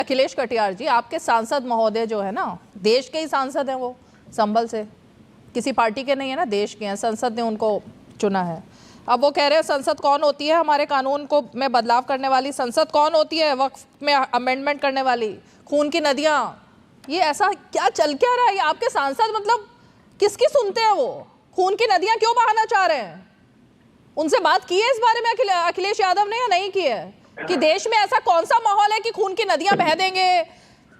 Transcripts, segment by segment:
अखिलेश कटियार जी, आपके सांसद महोदय जो है ना, देश के ही सांसद हैं, वो संभल से, किसी पार्टी के नहीं है ना, देश के हैं, संसद ने उनको चुना है। अब वो कह रहे हैं संसद कौन होती है हमारे कानून को में बदलाव करने वाली, संसद कौन होती है वक्फ में अमेंडमेंट करने वाली, खून की नदियां, ये ऐसा क्या चल क्या रहा है? ये आपके सांसद मतलब किसकी सुनते हैं? वो खून की नदियां क्यों बहाना चाह रहे हैं? उनसे बात की है इस बारे में अखिलेश यादव ने या नहीं की है कि देश में ऐसा कौन सा माहौल है कि खून की नदियां बह देंगे?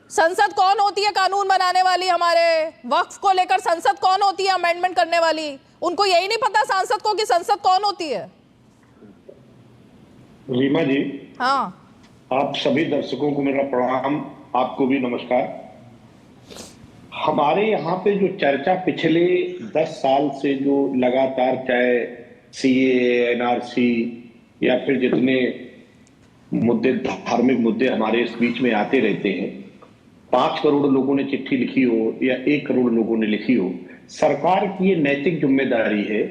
संसद कौन होती है कानून बनाने वाली? हमारे वक्फ को लेकर संसद कौन होती है अमेंडमेंट करने वाली? उनको यही नहीं पता सांसद को कि संसद कौन होती है? रीमा जी, हाँ, आप सभी दर्शकों को मेरा प्रणाम, आपको भी नमस्कार। हमारे यहाँ पे जो चर्चा पिछले 10 साल से जो लगातार, चाहे सीए, एनआरसी या फिर जितने मुद्दे, धार्मिक मुद्दे हमारे इस बीच में आते रहते हैं, 5 करोड़ लोगों ने चिट्ठी लिखी हो या 1 करोड़ लोगों ने लिखी हो, सरकार की ये नैतिक जिम्मेदारी है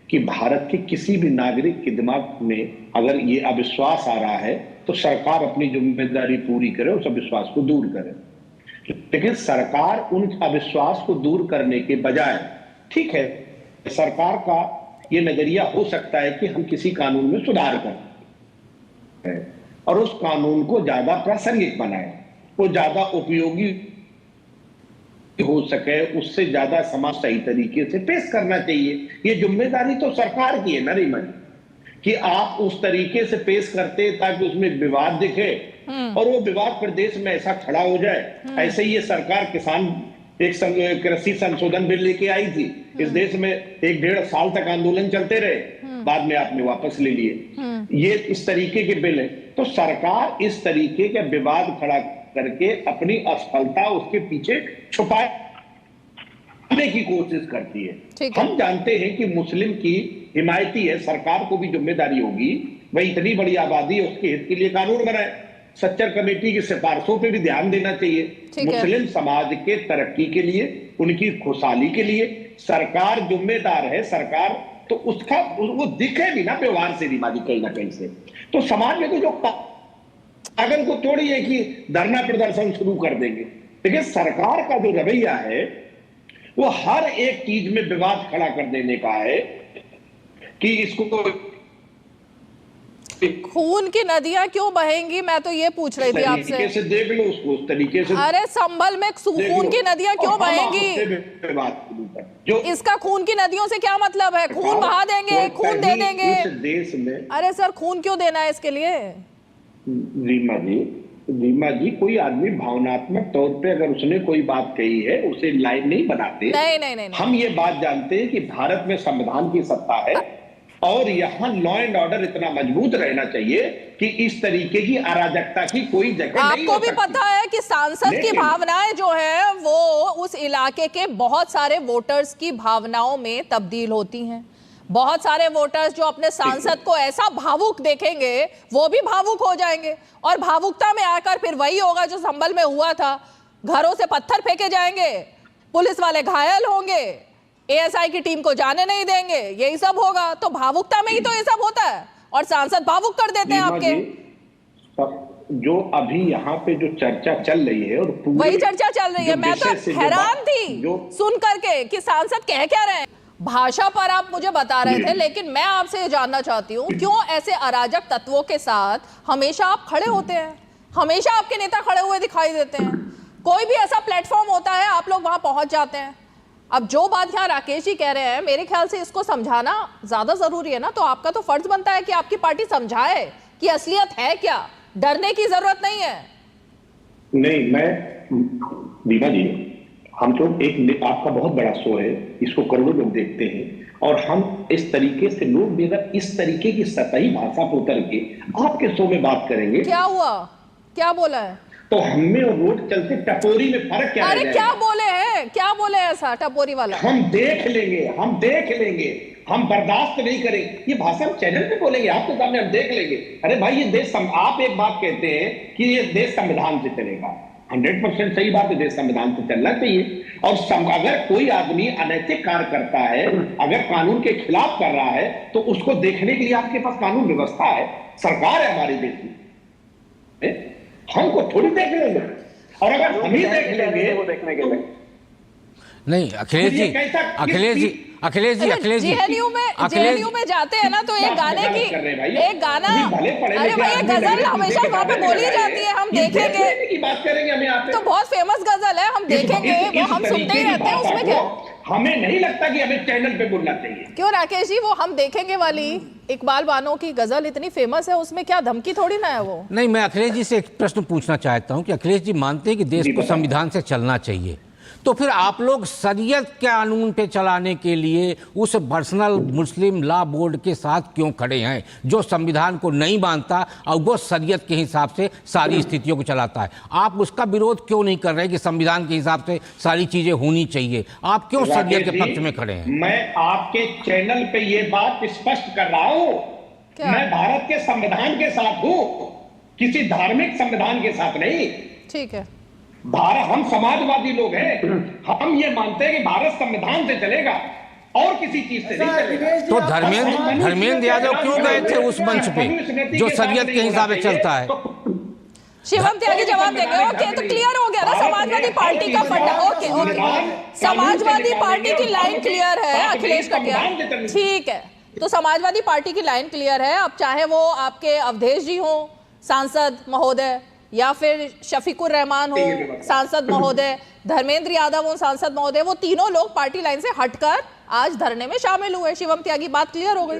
कि भारत के किसी भी नागरिक के दिमाग में अगर ये अविश्वास आ रहा है तो सरकार अपनी जिम्मेदारी पूरी करे, उस अविश्वास को दूर करे। लेकिन सरकार उन अविश्वास को दूर करने के बजाय, ठीक है, सरकार का ये नजरिया हो सकता है कि हम किसी कानून में सुधार करें और उस कानून को ज्यादा प्रासंगिक बनाएं, वो ज्यादा उपयोगी हो सके, उससे ज्यादा समाज सही तरीके से पेश करना चाहिए। ये जिम्मेदारी तो सरकार की है ना रीमा जी, कि आप उस तरीके से पेश करते ताकि उसमें विवाद दिखे और वो विवाद प्रदेश में ऐसा खड़ा हो जाए। ऐसे ही ये सरकार किसान एक कृषि संशोधन बिल लेके आई थी, इस देश में 1-1.5 साल तक आंदोलन चलते रहे, बाद में आपने वापस ले लिए। ये इस तरीके के बिल है। तो सरकार इस तरीके के विवाद खड़ा करके अपनी असफलता उसके पीछे छुपाने की कोशिश करती है। हम जानते हैं कि मुस्लिम की हिमायती है, सरकार को भी जिम्मेदारी होगी वही इतनी बड़ी आबादी है, उसके हित के लिए कानून बनाए। सच्चर कमेटी की सिफारिशों पे भी ध्यान देना चाहिए। मुस्लिम समाज के तरक्की के लिए, उनकी खुशहाली के लिए सरकार जिम्मेदार है। सरकार तो उसका वो दिखे भी ना व्यवहार से, रीमा जी, कहीं ना कहीं से। तो समाज में तो जो पागल को तोड़िए कि धरना प्रदर्शन शुरू कर देंगे, लेकिन सरकार का जो रवैया है वो हर एक चीज में विवाद खड़ा कर देने का है कि इसको खून की नदियां क्यों बहेंगी, मैं तो ये पूछ रही थी आपसे। तरीके से देख लो उसको, उस तरीके से। अरे संभल में खून की नदियां क्यों बहेंगी? जो इसका खून की नदियों से क्या मतलब है? खून बहा देंगे, खून दे देंगे इस देश में। अरे सर, खून क्यों देना है इसके लिए? रीमा जी, कोई आदमी भावनात्मक तौर पे अगर उसने कोई बात कही है उसे लाइन नहीं बनाते। नहीं। हम ये बात जानते हैं कि भारत में संविधान की सत्ता है और यहाँ लॉ एंड ऑर्डर इतना मजबूत रहना चाहिए कि इस तरीके की अराजकता की कोई जगह नहीं हो आपको भी पता है कि सांसद की भावनाएं जो है वो उस इलाके के बहुत सारे वोटर्स की भावनाओं में तब्दील होती हैं। बहुत सारे वोटर्स जो अपने सांसद को ऐसा भावुक देखेंगे वो भी भावुक हो जाएंगे और भावुकता में आकर फिर वही होगा जो संभल में हुआ था। घरों से पत्थर फेंके जाएंगे, पुलिस वाले घायल होंगे, एएसआई की टीम को जाने नहीं देंगे, यही सब होगा। तो भावुकता में ही तो ये सब होता है और सांसद भावुक कर देते हैं आपके। जो अभी यहाँ पे जो चर्चा चल रही है और वही चर्चा चल रही है। मैं तो हैरान थी सुन करके कि सांसद कह क्या रहे हैं। भाषा पर आप मुझे बता रहे थे, लेकिन मैं आपसे ये जानना चाहती हूँ क्यों ऐसे अराजक तत्वों के साथ हमेशा आप खड़े होते हैं? हमेशा आपके नेता खड़े हुए दिखाई देते हैं। कोई भी ऐसा प्लेटफॉर्म होता है आप लोग वहां पहुंच जाते हैं। अब जो बात यहाँ राकेश जी कह रहे हैं, मेरे ख्याल से इसको समझाना ज्यादा जरूरी है ना, तो आपका तो फर्ज बनता है कि आपकी पार्टी समझाए कि असलियत है क्या। डरने की जरूरत नहीं है। नहीं, मैं दीपा जी, हम तो एक आपका बहुत बड़ा शो है, इसको करोड़ों लोग देखते हैं और हम इस तरीके से लोग भी अगर इस तरीके की सतही भाषा पर उतर के आपके शो में बात करेंगे। क्या हुआ? क्या बोला है? तो हमें और रोड चलते टपोरी में फर्क क्या? अरे क्या बोले हैं? क्या बोले ऐसा टपोरी वाला? हम देख लेंगे, हम बर्दाश्त नहीं करेंगे। ये भाषा हम चैनल पे बोलेंगे, आपके सामने हम देख लेंगे। अरे भाई, ये देश, आप एक बात कहते हैं कि ये देश संविधान से चलेगा, 100% सही बात है, देश संविधान से चलना चाहिए। और अगर कोई आदमी अनैतिक कार्य करता है, अगर कानून के खिलाफ कर रहा है, तो उसको देखने के लिए आपके पास कानून व्यवस्था है, सरकार है हमारे देश में। हमको थोड़ी देख लेंगे, और अगर हम ही देख लेंगे वो देखने के लिए नहीं अखिलेश जी, अखिलेश जी, अखिलेश जी, अखिलेश जी, जेएनयू में जाते हैं ना, तो एक गाने की एक गाना, अरे भाई ये गजल हमेशा वहाँ पे बोली जाती है, हम देखेंगे की बात करेंगे हम यहाँ पे, तो बहुत फेमस गजल है, हम देखेंगे वो, हम सुनते ही रहते हैं, उसमें क्या? हमें नहीं लगता कि हमें चैनल पे बोलना चाहिए। क्यों राकेश जी, वो हम देखेंगे वाली इकबाल बानो की गजल इतनी फेमस है, उसमें क्या धमकी थोड़ी ना है वो। नहीं, मैं अखिलेश जी से एक प्रश्न पूछना चाहता हूं कि अखिलेश जी मानते हैं कि देश को संविधान से चलना चाहिए, तो फिर आप लोग शरीयत के कानून पे चलाने के लिए उस पर्सनल मुस्लिम लॉ बोर्ड के साथ क्यों खड़े हैं, जो संविधान को नहीं मानता और वो शरीयत के हिसाब से सारी स्थितियों को चलाता है? आप उसका विरोध क्यों नहीं कर रहे कि संविधान के हिसाब से सारी चीजें होनी चाहिए? आप क्यों शरीयत के पक्ष में खड़े हैं? मैं आपके चैनल पे ये बात स्पष्ट कर रहा हूं, मैं भारत के संविधान के साथ हूं, किसी धार्मिक संविधान के साथ नहीं। ठीक है, भारत, हम समाजवादी लोग हैं, हम ये मानते हैं कि भारत संविधान से चलेगा और किसी चीज से नहीं चलेगा। तो धर्मेंद्र यादव क्यों गए थे उस मंच पे जो शरीयत के हिसाब से चलता है? शिवम त्यागी जवाब देंगे। ओके, तो क्लियर हो गया ना समाजवादी पार्टी का फंडा। ओके ओके, समाजवादी पार्टी की लाइन क्लियर है अखिलेश कटियार, ठीक है। तो समाजवादी पार्टी की लाइन क्लियर है, अब चाहे वो आपके अवधेश जी हो सांसद महोदय, या फिर शफीकुर रहमान हो सांसद महोदय, धर्मेंद्र यादव हो सांसद महोदय, वो तीनों लोग पार्टी लाइन से हटकर आज धरने में शामिल हुए। शिवम त्यागी, बात क्लियर हो गई।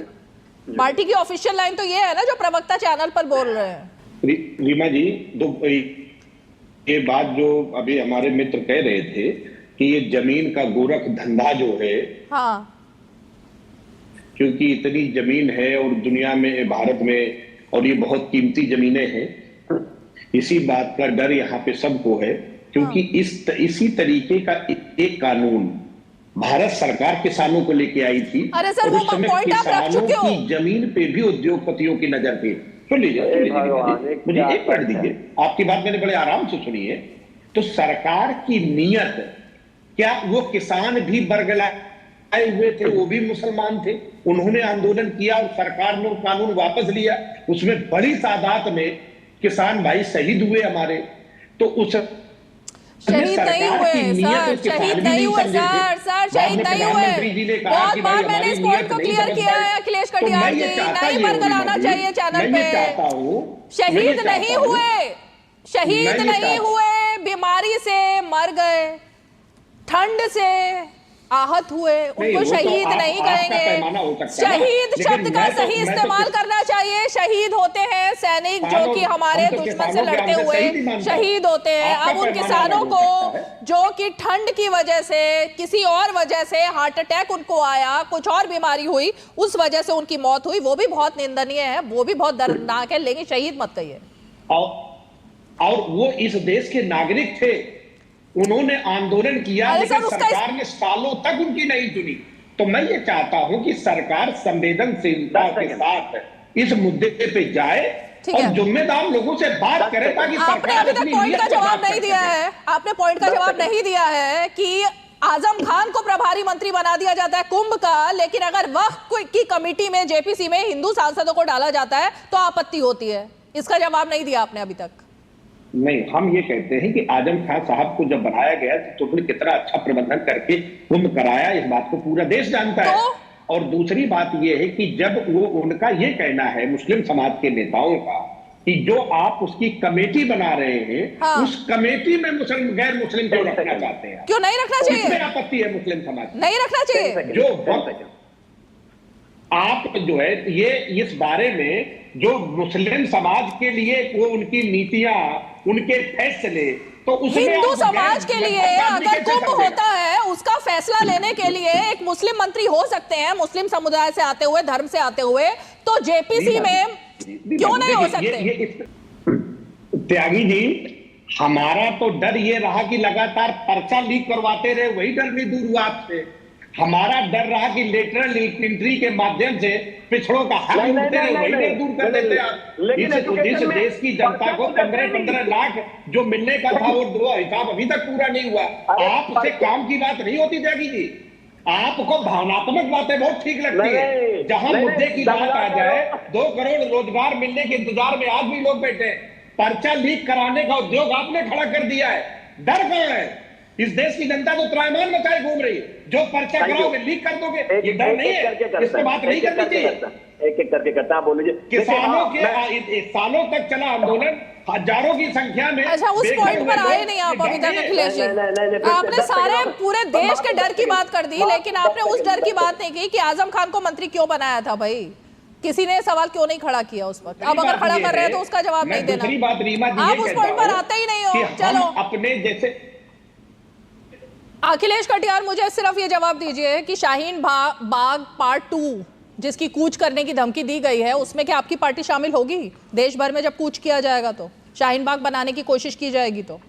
पार्टी की ऑफिशियल लाइन तो ये है ना जो प्रवक्ता चैनल पर बोल रहे हैं। रीमा जी, ये बात जो अभी हमारे मित्र कह रहे थे कि ये जमीन का गोरख धंधा जो है, हाँ, क्योंकि इतनी जमीन है और दुनिया में, भारत में, और ये बहुत कीमती जमीनें हैं, इसी बात का डर यहाँ पे सबको है, क्योंकि इसी तरीके का एक कानून भारत सरकार किसानों को लेके आई थी। अरे सर, और वो उस समय पॉइंट आप रख किसानों चुके हो। की जमीन पे भी उद्योगपतियों की नजर थी। सुन लीजिए, मुझे एक पढ़ दीजिए, आपकी बात मैंने बड़े आराम से सुनी है। तो सरकार की नीयत क्या, वो किसान भी बरगलाए हुए थे, वो भी मुसलमान थे, उन्होंने आंदोलन किया और सरकार ने कानून वापस लिया, उसमें बड़ी तादाद में किसान भाई शहीद हुए हमारे। तो उस शहीद नहीं हुए सर, शहीद नहीं हुए सर, शहीद नहीं हुए। बहुत बार मैंने इस पॉइंट को क्लियर किया है अखिलेश कटियार जी, नहीं बरगलाना चाहिए चैनल पे। शहीद नहीं हुए, शहीद नहीं हुए, बीमारी से मर गए, ठंड से आहत हुए, उनको शहीद नहीं कहेंगे। शहीद शब्द का सही इस्तेमाल करना चाहिए। शहीद होते हैं सैनिक जो कि हमारे दुश्मन से लड़ते हुए शहीद होते हैं। अब उन किसानों को जो कि ठंड की वजह से, किसी और वजह से हार्ट अटैक उनको आया, कुछ और बीमारी हुई, उस वजह से उनकी मौत हुई, वो भी बहुत निंदनीय है, वो भी बहुत दर्दनाक है, लेकिन शहीद मत कहिए। और वो इस देश के नागरिक थे, उन्होंने आंदोलन किया, लेकिन सरकार ने सालों तक उनकी नहीं सुनी। तो मैं ये चाहता हूं कि सरकार संवेदनशीलता के साथ इस मुद्दे पे जाए और जिम्मेदार लोगों से बात करे, ताकि आपने अभी तक पॉइंट का जवाब नहीं दिया है, आपने पॉइंट का जवाब नहीं दिया है कि आजम खान को प्रभारी मंत्री बना दिया जाता है कुंभ का, लेकिन अगर वक्फ की कमेटी में, जेपीसी में हिंदू सांसदों को डाला जाता है तो आपत्ति होती है। इसका जवाब नहीं दिया आपने अभी तक। नहीं, हम ये कहते हैं कि आजम खान साहब को जब बनाया गया तो उन्होंने कितना अच्छा प्रबंधन करके कुंभ कराया, इस बात को पूरा देश जानता है। और दूसरी बात ये है कि जब वो, उनका ये कहना है मुस्लिम समाज के नेताओं का कि जो आप उसकी कमेटी बना रहे हैं, हाँ, उस कमेटी में मुस्लिम, गैर मुस्लिम को रखना चाहते हैं। क्यों नहीं रखना चाहिए? इसमें आपत्ति है मुस्लिम समाज, नहीं रखना चाहिए। जो आप जो है ये इस बारे में जो मुस्लिम समाज के लिए वो उनकी नीतियां, उनके फैसले, तो हिंदू समाज के लिए अगर कुंभ होता है, उसका फैसला लेने के लिए एक मुस्लिम मंत्री हो सकते हैं, मुस्लिम समुदाय से आते हुए, धर्म से आते हुए, तो जेपीसी में क्यों नहीं हो सकते? त्यागी जी, हमारा तो डर ये रहा कि लगातार पर्चा लीक करवाते रहे, वही डर नहीं दूर हुआ आपसे। हमारा डर रहा कि लेटरल एंट्री के माध्यम से पिछड़ों का हक लूटते रहे, वही डर दूर कर देते आप। इस देश की जनता को 15-15 लाख जो मिलने का था, वो हिसाब अभी तक पूरा नहीं हुआ। आपसे काम की बात नहीं होती त्यागी जी, आपको भावनात्मक बातें बहुत ठीक लगती है। जहां मुद्दे की बात आ जाए, 2 करोड़ रोजगार मिलने के इंतजार में आज भी लोग बैठे हैं, पर्चा लीक कराने का उद्योग आपने खड़ा कर दिया है। डर कहां है? इस देश की जनता तो त्राईमान मचाए घूम रही है। जो पर्चा कराओगे लीक कर दोगे, ये डर नहीं है? इस पर बात नहीं करनी चाहिए। एक एक करके करता, आप बोल लीजिए। किसानों के सालों तक चला आंदोलन, हजारों की संख्या में। अच्छा, उस पॉइंट पर आए नहीं आप अभी तक अखिलेश जी। आपने सारे पूरे देश के डर की बात कर दी, लेकिन आपने उस डर की बात नहीं की कि आजम खान को मंत्री क्यों बनाया था भाई। किसी ने सवाल क्यों नहीं खड़ा किया उस वक्त? अब अगर खड़ा कर रहे हैं तो उसका जवाब नहीं देना। दूसरी बात रीमा जी, आप उस पॉइंट पर आते ही नहीं हो। चलो, अपने जैसे अखिलेश कटियार, मुझे सिर्फ ये जवाब दीजिए कि शाहीन बाग पार्ट 2 जिसकी कूच करने की धमकी दी गई है, उसमें क्या आपकी पार्टी शामिल होगी? देश भर में जब कूच किया जाएगा तो, शाहीन बाग बनाने की कोशिश की जाएगी तो?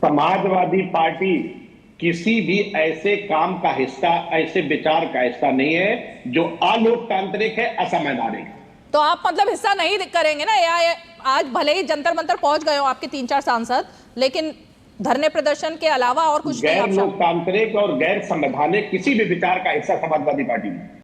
समाजवादी पार्टी किसी भी ऐसे काम का हिस्सा, ऐसे विचार का हिस्सा नहीं है जो अलोकतांत्रिक है, असंवैधानिक है। तो आप मतलब हिस्सा नहीं करेंगे ना? या आज भले ही जंतर मंतर पहुंच गए हो आपके 3-4 सांसद, लेकिन धरने प्रदर्शन के अलावा और कुछ नहीं? गैर लोकतांत्रिक और गैर संवैधानिक किसी भी विचार का हिस्सा समाजवादी पार्टी नहीं।